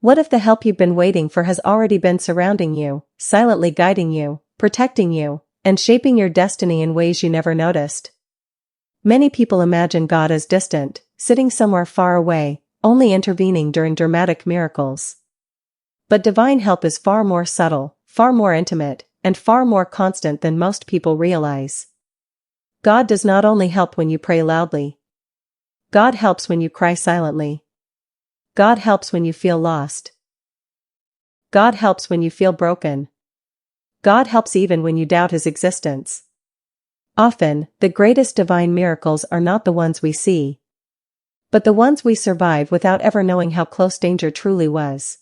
What if the help you've been waiting for has already been surrounding you, silently guiding you, protecting you, and shaping your destiny in ways you never noticed? Many people imagine God as distant, sitting somewhere far away, only intervening during dramatic miracles. But divine help is far more subtle, far more intimate, and far more constant than most people realize. God does not only help when you pray loudly. God helps when you cry silently. God helps when you feel lost. God helps when you feel broken. God helps even when you doubt His existence. Often, the greatest divine miracles are not the ones we see, but the ones we survive without ever knowing how close danger truly was.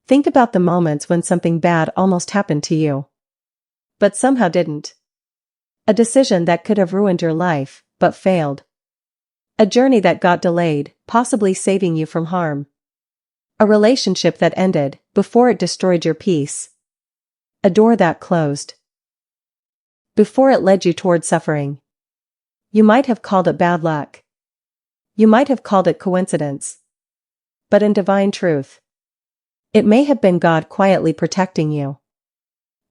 Think about the moments when something bad almost happened to you, but somehow didn't. A decision that could have ruined your life, but failed. A journey that got delayed, possibly saving you from harm. A relationship that ended before it destroyed your peace. A door that closed before it led you toward suffering. You might have called it bad luck. You might have called it coincidence. But in divine truth, it may have been God quietly protecting you.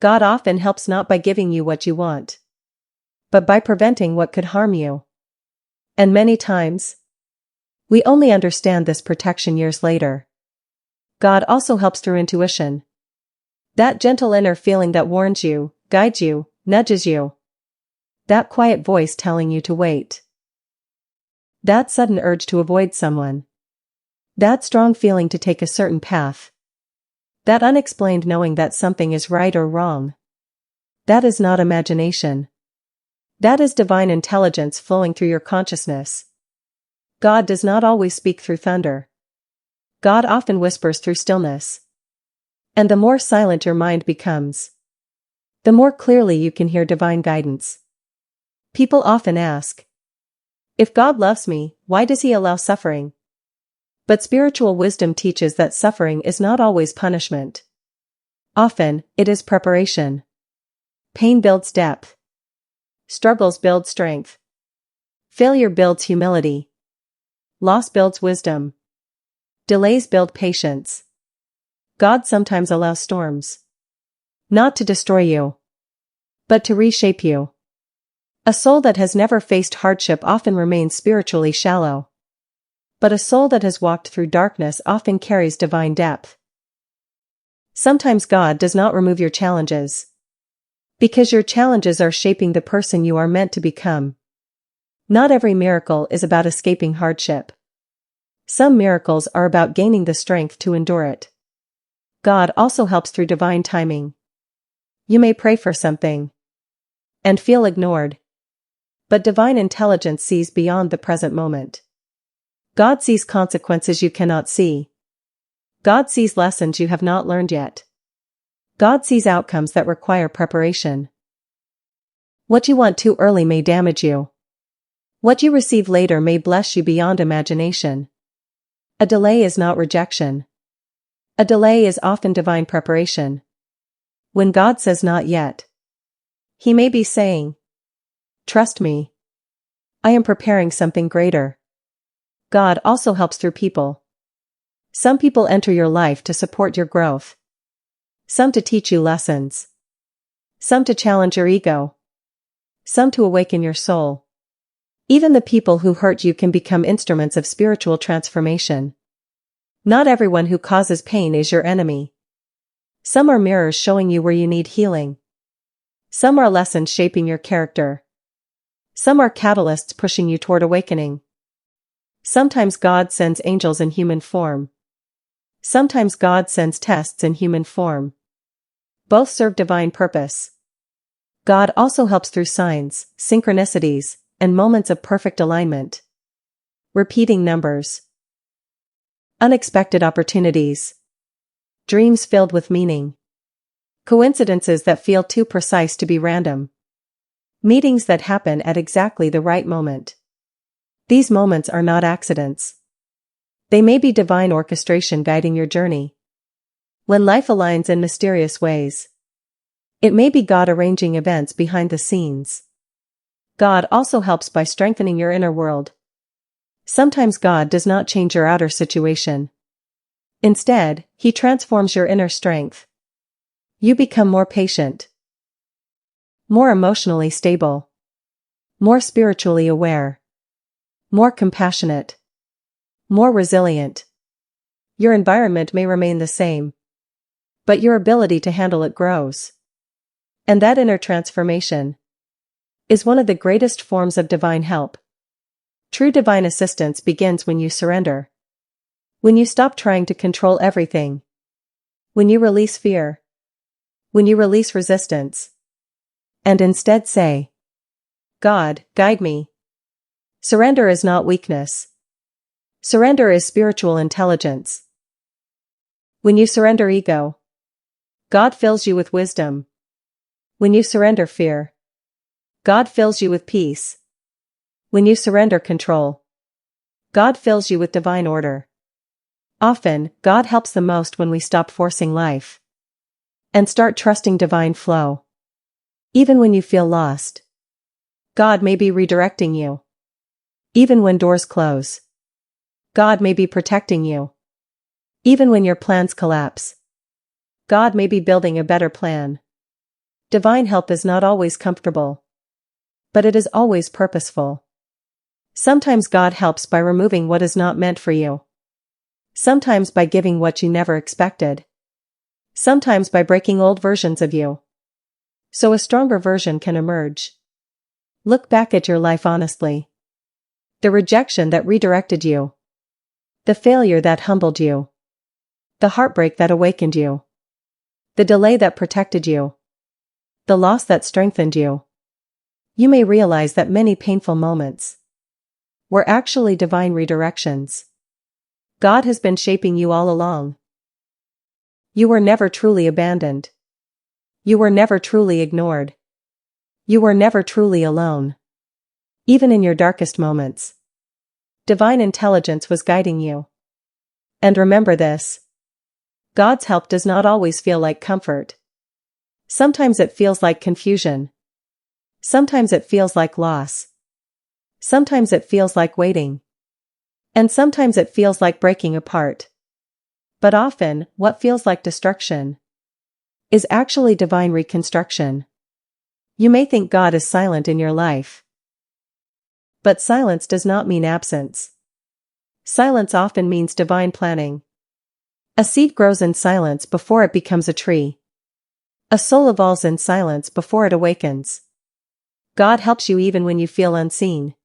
God often helps not by giving you what you want, but by preventing what could harm you. And many times, we only understand this protection years later. God also helps through intuition. That gentle inner feeling that warns you, guides you, nudges you. That quiet voice telling you to wait. That sudden urge to avoid someone. That strong feeling to take a certain path. That unexplained knowing that something is right or wrong. That is not imagination. That is divine intelligence flowing through your consciousness. God does not always speak through thunder. God often whispers through stillness. And the more silent your mind becomes, the more clearly you can hear divine guidance. People often ask, if God loves me, why does He allow suffering? But spiritual wisdom teaches that suffering is not always punishment. Often, it is preparation. Pain builds depth. Struggles build strength. Failure builds humility. Loss builds wisdom. Delays build patience. God sometimes allows storms. Not to destroy you, but to reshape you. A soul that has never faced hardship often remains spiritually shallow. But a soul that has walked through darkness often carries divine depth. Sometimes God does not remove your challenges, because your challenges are shaping the person you are meant to become. Not every miracle is about escaping hardship. Some miracles are about gaining the strength to endure it. God also helps through divine timing. You may pray for something and feel ignored, but divine intelligence sees beyond the present moment. God sees consequences you cannot see. God sees lessons you have not learned yet. God sees outcomes that require preparation. What you want too early may damage you. What you receive later may bless you beyond imagination. A delay is not rejection. A delay is often divine preparation. When God says not yet, He may be saying, trust me. I am preparing something greater. God also helps through people. Some people enter your life to support your growth. Some to teach you lessons. Some to challenge your ego. Some to awaken your soul. Even the people who hurt you can become instruments of spiritual transformation. Not everyone who causes pain is your enemy. Some are mirrors showing you where you need healing. Some are lessons shaping your character. Some are catalysts pushing you toward awakening. Sometimes God sends angels in human form. Sometimes God sends tests in human form. Both serve divine purpose. God also helps through signs, synchronicities, and moments of perfect alignment. Repeating numbers. Unexpected opportunities. Dreams filled with meaning. Coincidences that feel too precise to be random. Meetings that happen at exactly the right moment. These moments are not accidents. They may be divine orchestration guiding your journey. When life aligns in mysterious ways, it may be God arranging events behind the scenes. God also helps by strengthening your inner world. Sometimes God does not change your outer situation, Instead, He transforms your inner strength. You become more patient, more emotionally stable, more spiritually aware, more compassionate, more resilient. Your environment may remain the same, but your ability to handle it grows. And that inner transformation is one of the greatest forms of divine help. True divine assistance begins when you surrender. When you stop trying to control everything. When you release fear. When you release resistance. And instead say, God, guide me. Surrender is not weakness. Surrender is spiritual intelligence. When you surrender ego, God fills you with wisdom. When you surrender fear, God fills you with peace. When you surrender control, God fills you with divine order. Often, God helps the most when we stop forcing life and start trusting divine flow. Even when you feel lost, God may be redirecting you. Even when doors close, God may be protecting you. Even when your plans collapse, God may be building a better plan. Divine help is not always comfortable, but it is always purposeful. Sometimes God helps by removing what is not meant for you. Sometimes by giving what you never expected. Sometimes by breaking old versions of you, so a stronger version can emerge. Look back at your life honestly. The rejection that redirected you. The failure that humbled you. The heartbreak that awakened you. The delay that protected you. The loss that strengthened you. You may realize that many painful moments were actually divine redirections. God has been shaping you all along. You were never truly abandoned. You were never truly ignored. You were never truly alone. Even in your darkest moments, divine intelligence was guiding you. And remember this: God's help does not always feel like comfort. Sometimes it feels like confusion. Sometimes it feels like loss. Sometimes it feels like waiting. And sometimes it feels like breaking apart. But often, what feels like destruction is actually divine reconstruction. You may think God is silent in your life, but silence does not mean absence. Silence often means divine planning. A seed grows in silence before it becomes a tree. A soul evolves in silence before it awakens. God helps you even when you feel unseen.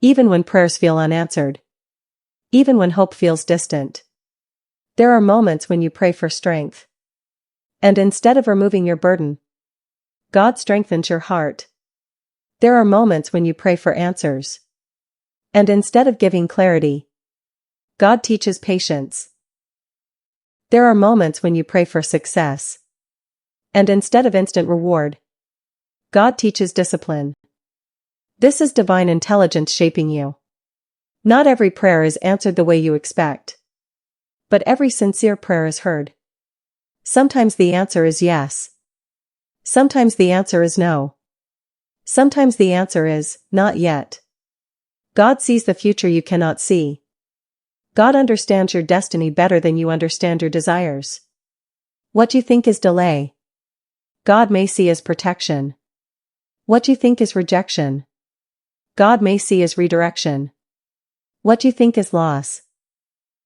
Even when prayers feel unanswered. Even when hope feels distant. There are moments when you pray for strength. And instead of removing your burden, God strengthens your heart. There are moments when you pray for answers. And instead of giving clarity, God teaches patience. There are moments when you pray for success. And instead of instant reward, God teaches discipline. This is divine intelligence shaping you. Not every prayer is answered the way you expect. But every sincere prayer is heard. Sometimes the answer is yes. Sometimes the answer is no. Sometimes the answer is, not yet. God sees the future you cannot see. God understands your destiny better than you understand your desires. What you think is delay, God may see as protection. What you think is rejection, God may see as redirection. What you think is loss,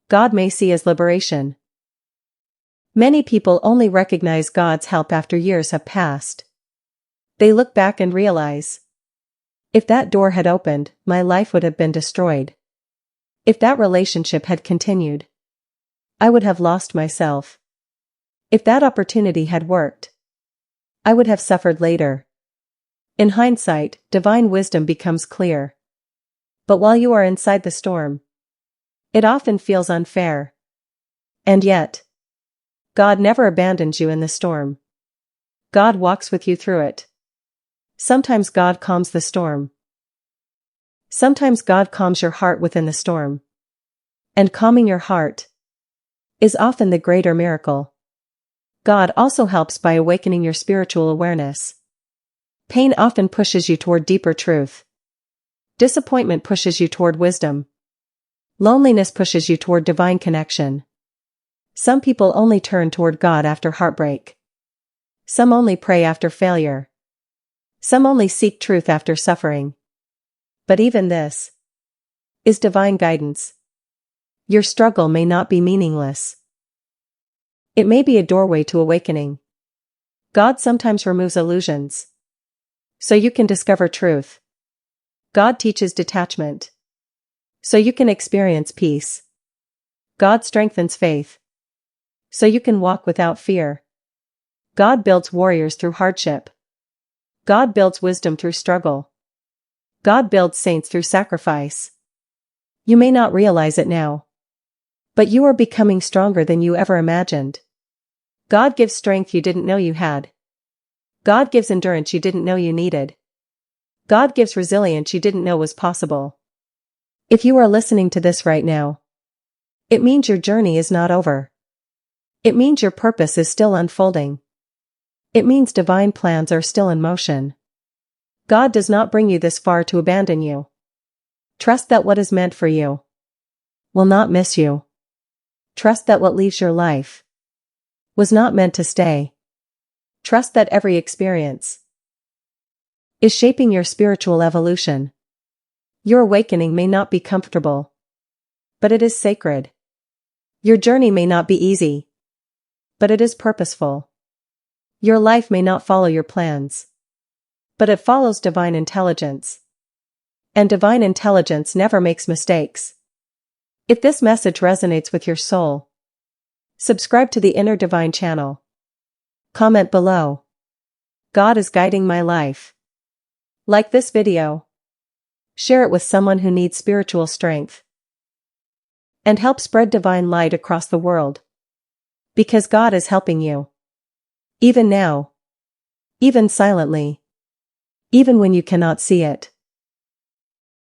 God may see as liberation. Many people only recognize God's help after years have passed. They look back and realize, if that door had opened, my life would have been destroyed. If that relationship had continued, I would have lost myself. If that opportunity had worked, I would have suffered later. In hindsight, divine wisdom becomes clear. But while you are inside the storm, it often feels unfair. And yet, God never abandons you in the storm. God walks with you through it. Sometimes God calms the storm. Sometimes God calms your heart within the storm. And calming your heart is often the greater miracle. God also helps by awakening your spiritual awareness. Pain often pushes you toward deeper truth. Disappointment pushes you toward wisdom. Loneliness pushes you toward divine connection. Some people only turn toward God after heartbreak. Some only pray after failure. Some only seek truth after suffering. But even this is divine guidance. Your struggle may not be meaningless. It may be a doorway to awakening. God sometimes removes illusions so you can discover truth. God teaches detachment so you can experience peace. God strengthens faith so you can walk without fear. God builds warriors through hardship. God builds wisdom through struggle. God builds saints through sacrifice. You may not realize it now, but you are becoming stronger than you ever imagined. God gives strength you didn't know you had. God gives endurance you didn't know you needed. God gives resilience you didn't know was possible. If you are listening to this right now, it means your journey is not over. It means your purpose is still unfolding. It means divine plans are still in motion. God does not bring you this far to abandon you. Trust that what is meant for you will not miss you. Trust that what leaves your life was not meant to stay. Trust that every experience is shaping your spiritual evolution. Your awakening may not be comfortable, but it is sacred. Your journey may not be easy, but it is purposeful. Your life may not follow your plans, but it follows divine intelligence. And divine intelligence never makes mistakes. If this message resonates with your soul, subscribe to the Inner Divine channel. Comment below. God is guiding my life. Like this video. Share it with someone who needs spiritual strength. And help spread divine light across the world. Because God is helping you. Even now. Even silently. Even when you cannot see it.